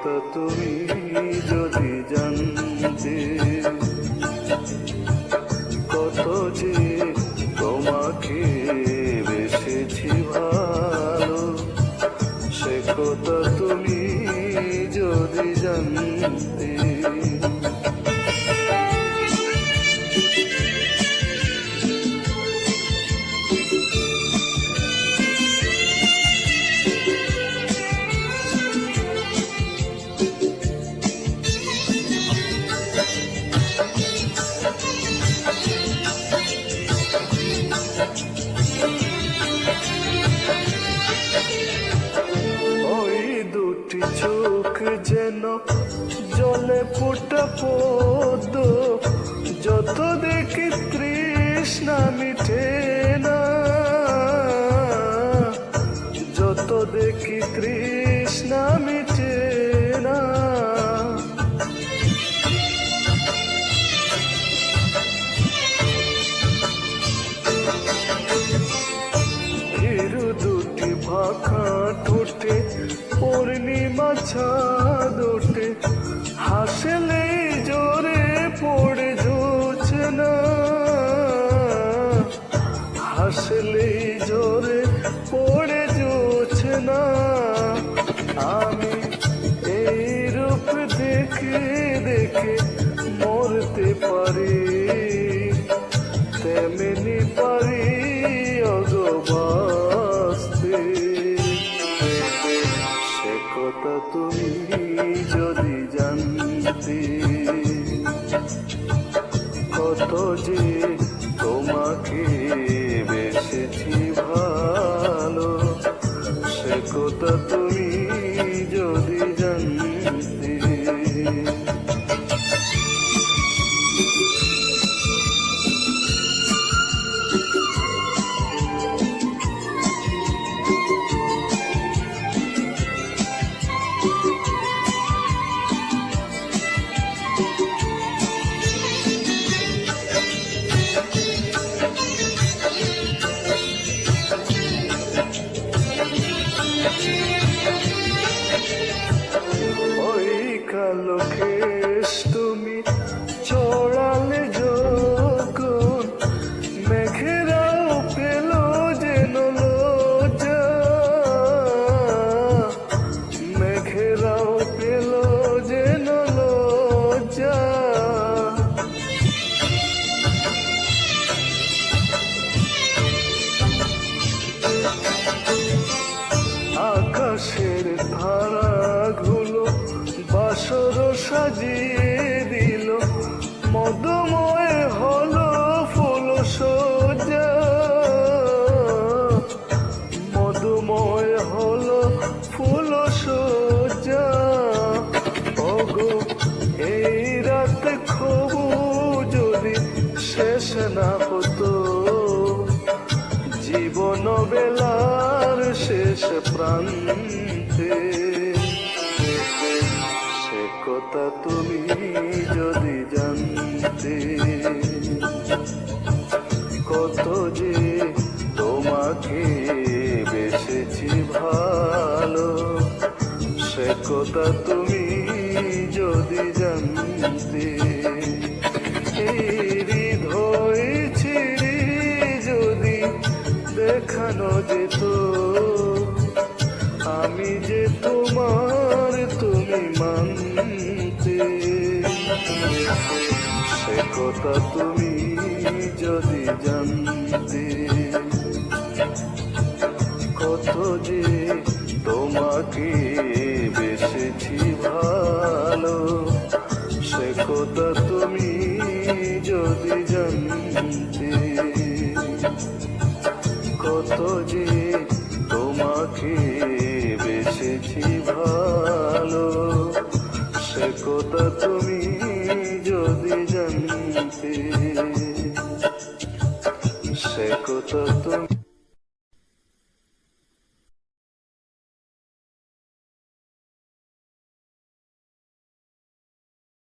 কথা তুমি যদি জানতে, কত যে তোমাকে বেসেছি ভালো, সে কথা তুমি যদি জানতে। চোখ যেন জলে ফোটা পদ্ম, যত দেখি তৃষ্ণা মিটে না, যত দেখি তৃষ্ণা মিটে না। হিরু দুটি ভাখা ঠোঁটে পূর্ণিমা চাঁদ ওঠে, হাসলে জোরে পড়ে জোছনা, হাসলে জোরে পড়ে জোছনা। আমি এই রূপ দেখে দেখে মরতে পারি, তেমনি পারি অগবাস্তে। সে কথা তুমি যদি জানতে, কত যে তোমাকে বেসেছি ভালো, সে কথা তুমি যদি জানতে। কালো কেশ তুমি ছড়ালে যখন, মেঘেরাও পেল যেন লজ্জা, মেঘেরাও পেল যেন লজ্জা। আকাশের ধারাগুলো বাসর সাজিয়ে দিল, মধুময় হলো ফুল সজ্জা, মধুময় হলো ফুল সজ্জা। ওগো এই রাত খবু যদি শেষ না হতো, জীবন বেলার শেষ প্রান্তে, সে কথা তুমি যদি জানতে, কত যে তোমাকে বেসেছি ভালো, সে কথা তুমি যদি জানতে। এই হৃদয় ছিঁড়ি যদি দেখানো যেত, আমি যে তোমার তুমি মানতে, সে কথা তুমি যদি জানতে, কত যে তোমাকে বেসেছি ভালো, সে কথা তুমি যদি জানতে, কত যে তোমাকে বেসেছি ভালো, সে কথা তুমি যদি জানতে, সে কথা তুমি